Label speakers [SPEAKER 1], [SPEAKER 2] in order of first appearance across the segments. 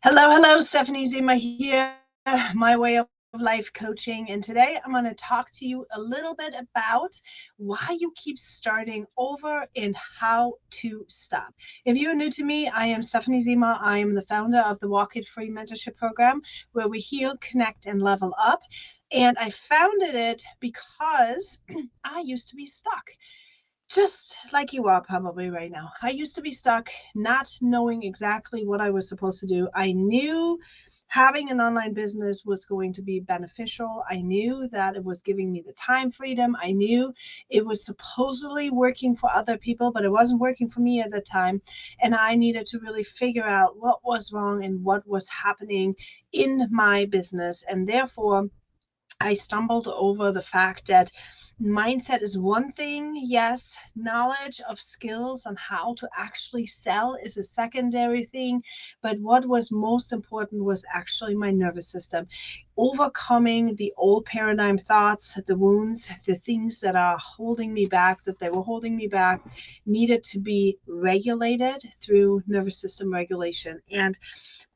[SPEAKER 1] Hello, Stephanie Zima here, my way of life coaching. And today I'm going to talk to you a little bit about why you keep starting over and how to stop. If you're new to me, I am Stephanie Zima. I am the founder of the Walk It Free Mentorship Program, where we heal, connect, and level up. And I founded it because I used to be stuck. Just like you are probably right now. I used to be stuck, not knowing exactly what I was supposed to do. I knew having an online business was going to be beneficial. I knew that it was giving me the time freedom. I knew it was supposedly working for other people, but it wasn't working for me at the time. And I needed to really figure out what was wrong and what was happening in my business. And therefore, I stumbled over the fact that mindset is one thing. Yes, knowledge of skills on how to actually sell is a secondary thing. But what was most important was actually my nervous system. Overcoming the old paradigm thoughts, the wounds, the things that are holding me back, that they were holding me back, needed to be regulated through nervous system regulation. And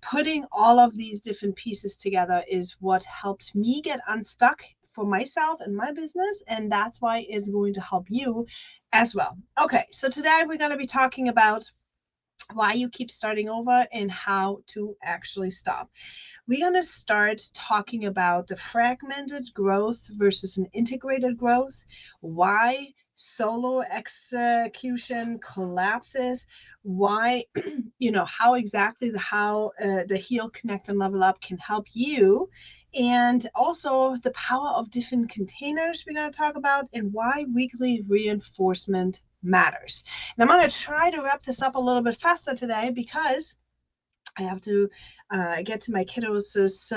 [SPEAKER 1] putting all of these different pieces together is what helped me get unstuck for myself and my business. And that's why it's going to help you as well. Okay, so today we're going to be talking about why you keep starting over and how to actually stop. We're going to start talking about the fragmented growth versus an integrated growth, why solo execution collapses, why, how exactly the heal, connect, and level up can help you, and also the power of different containers we're going to talk about, and why weekly reinforcement matters. And I'm going to try to wrap this up a little bit faster today because I have to get to my kiddos'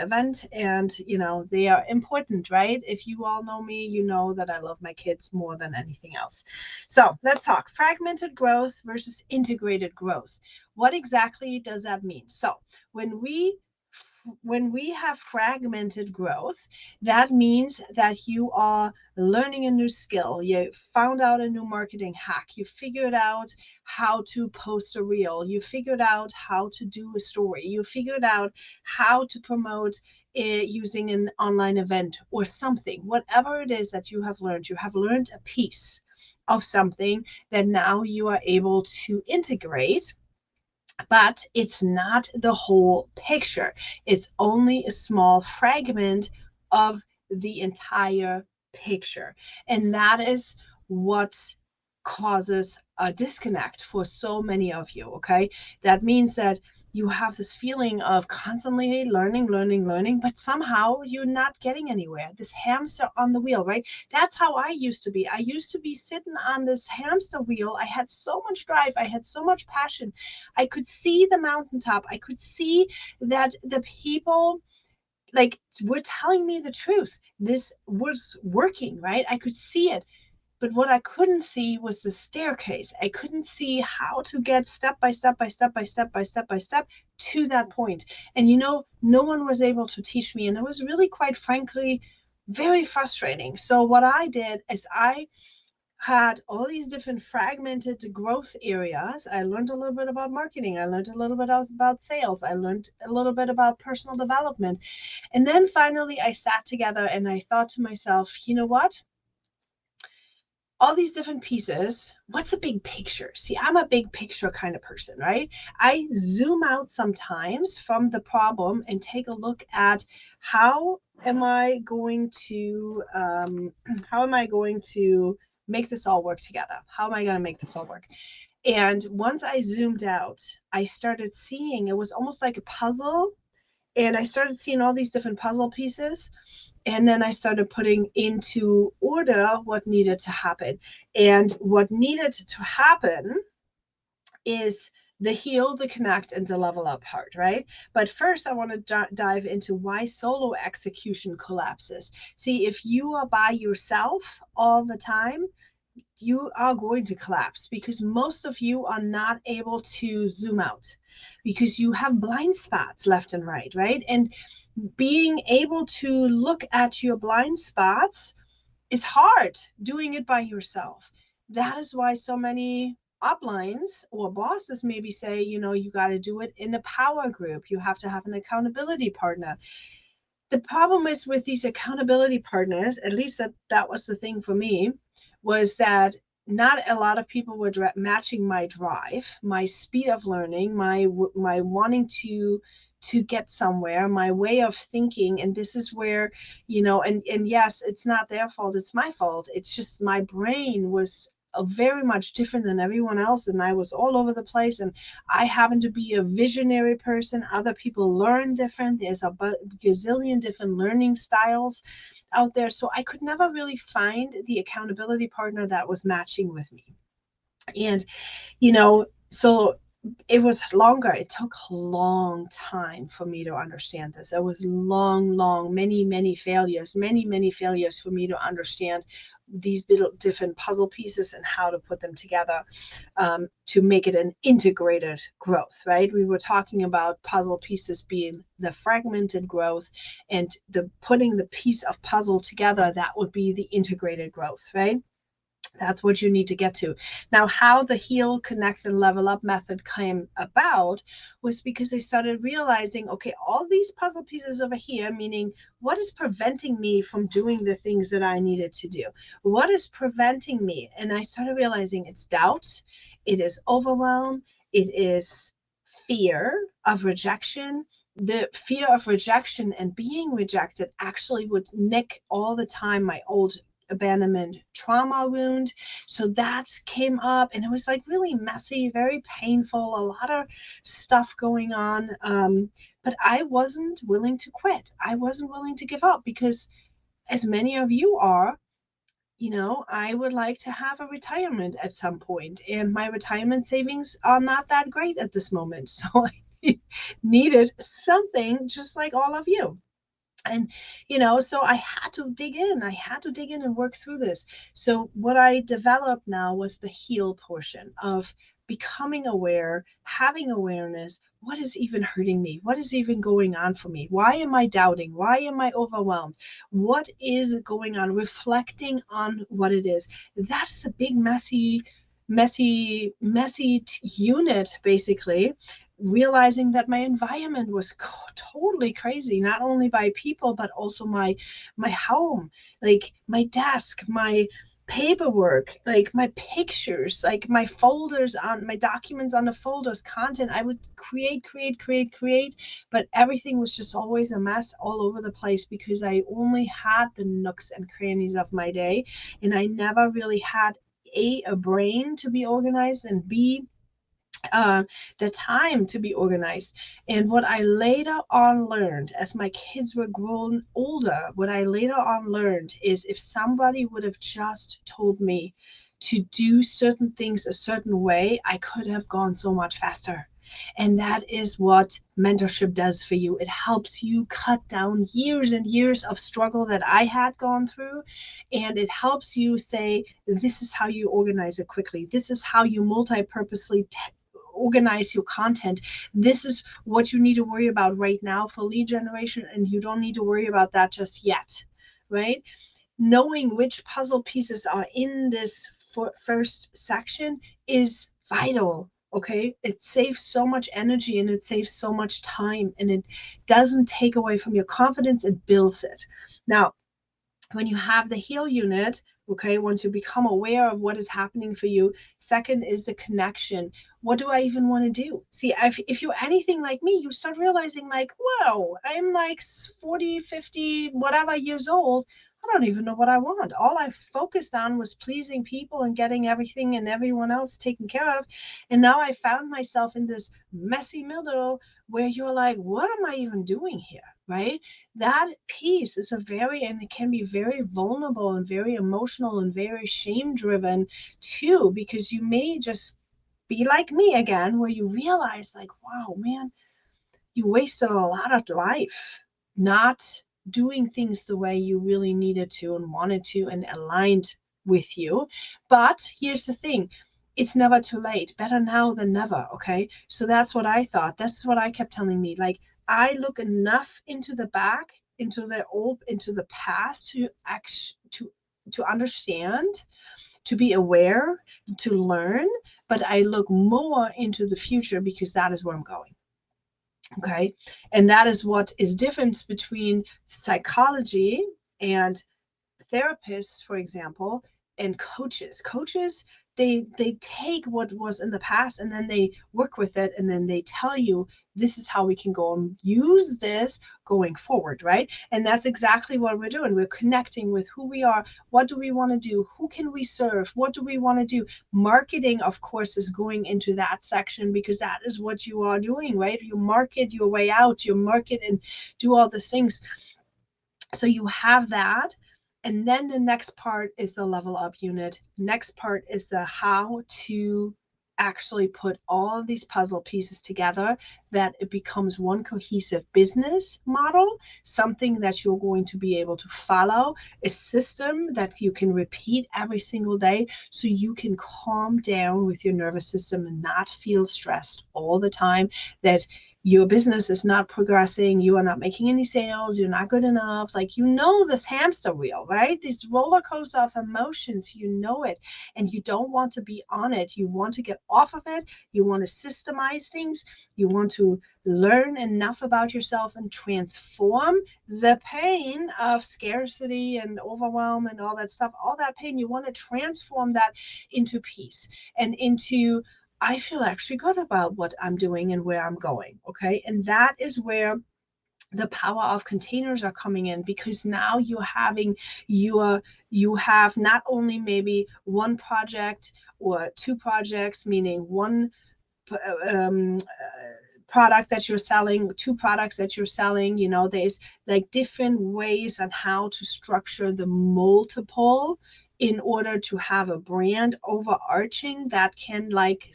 [SPEAKER 1] event, and they are important, right? If you all know me, you know that I love my kids more than anything else. So let's talk fragmented growth versus integrated growth. What exactly does that mean? So when we have fragmented growth, that means that you are learning a new skill. You found out a new marketing hack. You figured out how to post a reel. You figured out how to do a story. You figured out how to promote using an online event or something. Whatever it is that you have learned a piece of something that now you are able to integrate, but it's not the whole picture. It's only a small fragment of the entire picture. And that is what causes a disconnect for so many of you, okay? That means that you have this feeling of constantly learning, but somehow you're not getting anywhere. This hamster on the wheel, right? That's how I used to be. I used to be sitting on this hamster wheel. I had so much drive. I had so much passion. I could see the mountaintop. I could see that the people were telling me the truth. This was working, right? I could see it. But what I couldn't see was the staircase. I couldn't see how to get step by step to that point. And no one was able to teach me. And it was really, quite frankly, very frustrating. So what I did is I had all these different fragmented growth areas. I learned a little bit about marketing. I learned a little bit about sales. I learned a little bit about personal development. And then finally, I sat together and I thought to myself, you know what? All these different pieces, what's the big picture? See, I'm a big picture kind of person, right? I zoom out sometimes from the problem and take a look at how am I going to make this all work together? How am I going to make this all work? And once I zoomed out, I started seeing it was almost like a puzzle, and I started seeing all these different puzzle pieces. And then I started putting into order what needed to happen. And what needed to happen is the heal, the connect, and the level up part, right? But first, I want to dive into why solo execution collapses. See, if you are by yourself all the time, you are going to collapse because most of you are not able to zoom out because you have blind spots left and right? And being able to look at your blind spots is hard doing it by yourself. That is why so many uplines or bosses maybe say, you got to do it in a power group. You have to have an accountability partner. The problem is with these accountability partners, at least that was the thing for me, was that not a lot of people were matching my drive, my speed of learning, my wanting to get somewhere, my way of thinking. And this is where, and yes, it's not their fault, it's my fault. It's just my brain was very much different than everyone else, and I was all over the place. And I happen to be a visionary person. Other people learn different. There's a gazillion different learning styles out there. So I could never really find the accountability partner that was matching with me. And, so it was longer. It took a long time for me to understand this. It was long, many failures, many failures for me to understand these different puzzle pieces and how to put them together to make it an integrated growth, right? We were talking about puzzle pieces being the fragmented growth, and the putting the piece of puzzle together, that would be the integrated growth, right? That's what you need to get to. Now, how the heal, connect, and level up method came about was because I started realizing, okay, all these puzzle pieces over here, meaning what is preventing me from doing the things that I needed to do? What is preventing me? And I started realizing it's doubt, it is overwhelm, it is fear of rejection. The fear of rejection and being rejected actually would nick all the time my old abandonment trauma wound. So that came up, and it was like really messy, very painful, a lot of stuff going on. But I wasn't willing to quit. I wasn't willing to give up, because as many of you are, I would like to have a retirement at some point, and my retirement savings are not that great at this moment. So I needed something just like all of you. And so I had to dig in. And work through this. So what I developed now was the heal portion of becoming aware, having awareness. What is even hurting me? What is even going on for me? Why am I doubting? Why am I overwhelmed? What is going on? Reflecting on what it is. That's a big messy unit, basically. Realizing that my environment was totally crazy, not only by people, but also my home, like my desk, my paperwork, like my pictures, like my folders, on my documents, on the folders, content I would create, but everything was just always a mess all over the place, because I only had the nooks and crannies of my day, and I never really had a brain to be organized, and b the time to be organized. And what I later on learned as my kids were grown older, what I later on learned is, if somebody would have just told me to do certain things a certain way, I could have gone so much faster. And that is what mentorship does for you. It helps you cut down years and years of struggle that I had gone through. And it helps you say, this is how you organize it quickly. This is how you multi-purposely organize your content. This is what you need to worry about right now for lead generation, and you don't need to worry about that just yet, right? Knowing which puzzle pieces are in this first section is vital. Okay, it saves so much energy, and it saves so much time, and it doesn't take away from your confidence, it builds it. Now, when you have the heal unit, okay, once you become aware of what is happening for you, second is the connection. What do I even want to do? See, if you're anything like me, you start realizing, like, wow, I'm like 40, 50, whatever years old. I don't even know what I want. All I focused on was pleasing people and getting everything and everyone else taken care of. And now I found myself in this messy middle where you're like, what am I even doing here? Right? That piece is and it can be very vulnerable and very emotional and very shame driven too, because you may just be like me again, where you realize, like, wow, man, you wasted a lot of life not doing things the way you really needed to and wanted to and aligned with you. But here's the thing, it's never too late. Better now than never. Okay, so that's what I thought. That's what I kept telling me. Like, I look enough into the back, into the past, to understand, to be aware, to learn, but I look more into the future because that is where I'm going. Okay. And that is what is difference between psychology and therapists, for example, and coaches. Coaches, they take what was in the past and then they work with it and then they tell you this is how we can go and use this going forward, right? And that's exactly what we're doing. We're connecting with who we are, what do we want to do, who can we serve, what do we want to do. Marketing, of course, is going into that section because that is what you are doing, right? You market your way out, you market and do all these things. So you have that. And then the next part is the level up unit. Next part is the how to actually put all of these puzzle pieces together, that it becomes one cohesive business model, something that you're going to be able to follow, a system that you can repeat every single day so you can calm down with your nervous system and not feel stressed all the time, that your business is not progressing, you are not making any sales, you're not good enough. Like, this hamster wheel, right? This roller coaster of emotions, it, and you don't want to be on it. You want to get off of it. You want to systemize things. You want to learn enough about yourself and transform the pain of scarcity and overwhelm and all that stuff, all that pain. You want to transform that into peace and into, I feel actually good about what I'm doing and where I'm going. Okay. And that is where the power of containers are coming in, because now you have not only maybe one project or two projects, meaning one product that you're selling, two products that you're selling. There's like different ways on how to structure the multiple in order to have a brand overarching that can like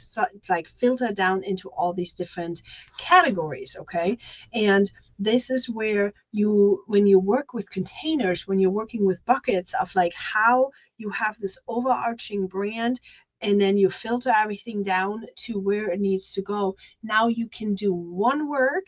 [SPEAKER 1] filter down into all these different categories. Okay. And this is where when you work with containers, when you're working with buckets of like how you have this overarching brand, and then you filter everything down to where it needs to go. Now you can do one work,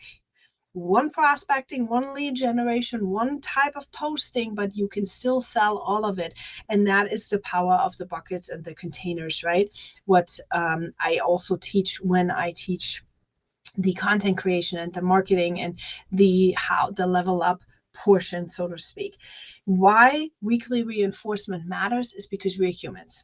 [SPEAKER 1] one prospecting, one lead generation, one type of posting, but you can still sell all of it. And that is the power of the buckets and the containers, right? What I also teach when I teach the content creation and the marketing and the level up portion, so to speak. Why weekly reinforcement matters is because we're humans.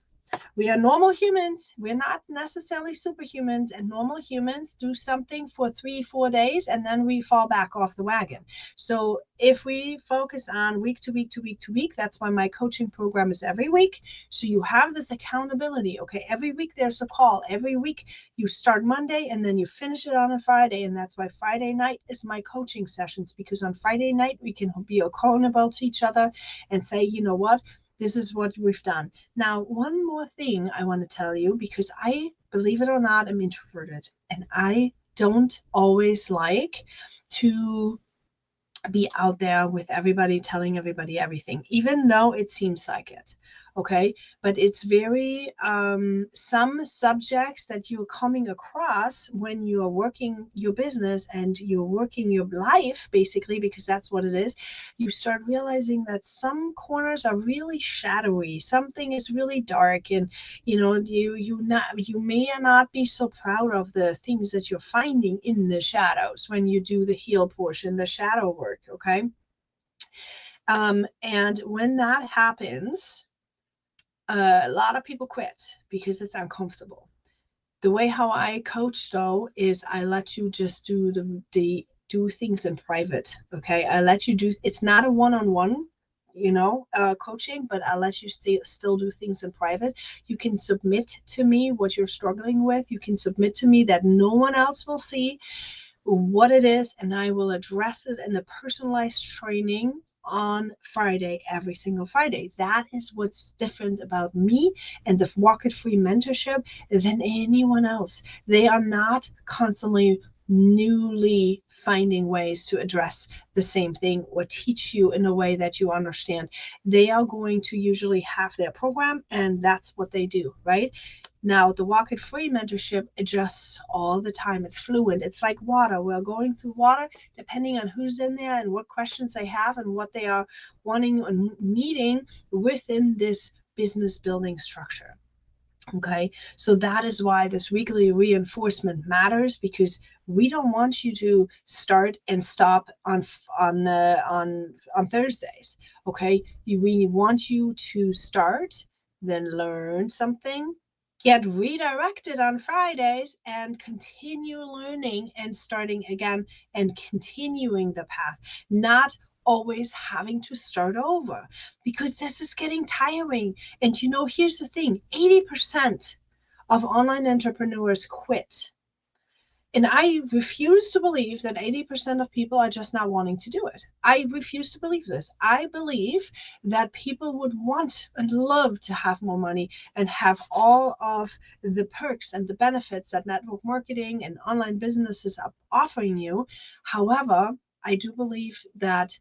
[SPEAKER 1] We are normal humans. We're not necessarily superhumans, and normal humans do something for 3-4 days and then we fall back off the wagon. So if we focus on week to week to week to week, that's why my coaching program is every week. So you have this accountability. Okay, every week there's a call. Every week you start Monday and then you finish it on a Friday. And that's why Friday night is my coaching sessions, because on Friday night we can be accountable to each other and say, you know what, this is what we've done. Now, one more thing I want to tell you, because I, believe it or not, am introverted and I don't always like to be out there with everybody, telling everybody everything, even though it seems like it. Okay. But it's very, some subjects that you're coming across when you're working your business and you're working your life, basically, because that's what it is. You start realizing that some corners are really shadowy. Something is really dark, and you may not be so proud of the things that you're finding in the shadows when you do the heal portion, the shadow work. Okay. And when that happens, a lot of people quit because it's uncomfortable. The way how I coach, though, is I let you just do do things in private. Okay, I let you do. It's not a one-on-one, coaching, but I let you still do things in private. You can submit to me what you're struggling with. You can submit to me that no one else will see what it is, and I will address it in a personalized training on Friday, every single Friday. That is what's different about me and the Walk It Free mentorship than anyone else. They are not constantly newly finding ways to address the same thing or teach you in a way that you understand. They are going to usually have their program, and that's what they do, right? Now, the Walk It Free mentorship adjusts all the time. It's fluid. It's like water. We're going through water depending on who's in there and what questions they have and what they are wanting and needing within this business building structure. Okay, so that is why this weekly reinforcement matters, because we don't want you to start and stop on Thursdays. Okay, we want you to start, then learn something, get redirected on Fridays, and continue learning and starting again and continuing the path, not always having to start over, because this is getting tiring. And here's the thing, 80% of online entrepreneurs quit. And I refuse to believe that 80% of people are just not wanting to do it. I refuse to believe this. I believe that people would want and love to have more money and have all of the perks and the benefits that network marketing and online businesses are offering you. However, I do believe that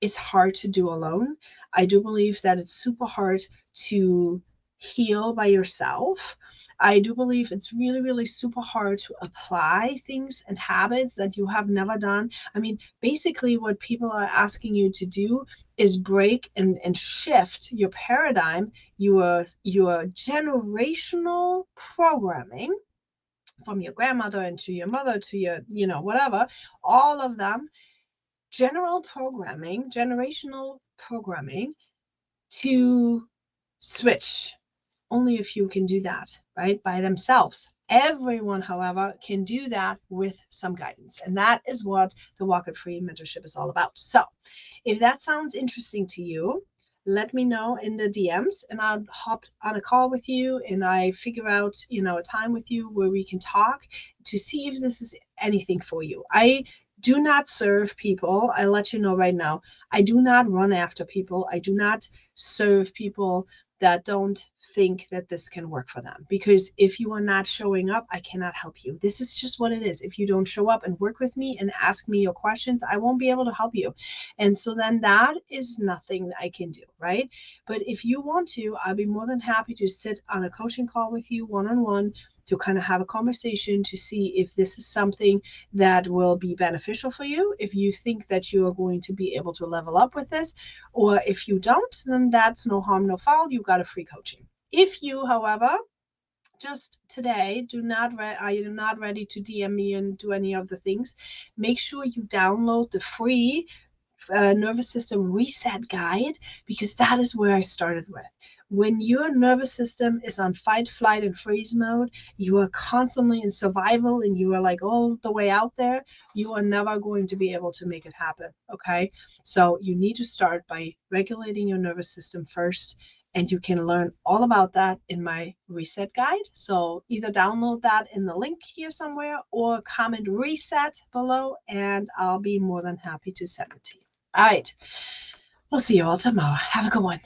[SPEAKER 1] it's hard to do alone. I do believe that it's super hard to heal by yourself. I do believe it's really, really super hard to apply things and habits that you have never done. I mean, basically, what people are asking you to do is break and shift your paradigm, your generational programming from your grandmother and to your mother to your, whatever, all of them, generational programming, to switch. Only a few can do that, right, by themselves. Everyone, however, can do that with some guidance. And that is what the Walk It Free mentorship is all about. So if that sounds interesting to you, let me know in the DMs and I'll hop on a call with you and I figure out, a time with you where we can talk to see if this is anything for you. I do not serve people. I let you know right now. I do not run after people. I do not serve people that don't think that this can work for them. Because if you are not showing up, I cannot help you. This is just what it is. If you don't show up and work with me and ask me your questions, I won't be able to help you. And so then that is nothing I can do, right? But if you want to, I'll be more than happy to sit on a coaching call with you one-on-one to kind of have a conversation to see if this is something that will be beneficial for you, if you think that you are going to be able to level up with this, or if you don't, then that's no harm, no foul. You got a free coaching. If you, however, just today are you not ready to DM me and do any of the things, make sure you download the free nervous system reset guide, because that is where I started with. When your nervous system is on fight, flight, and freeze mode, you are constantly in survival and you are like all the way out there, you are never going to be able to make it happen. Okay. So you need to start by regulating your nervous system first. And you can learn all about that in my reset guide. So either download that in the link here somewhere or comment reset below, and I'll be more than happy to send it to you. All right. We'll see you all tomorrow. Have a good one.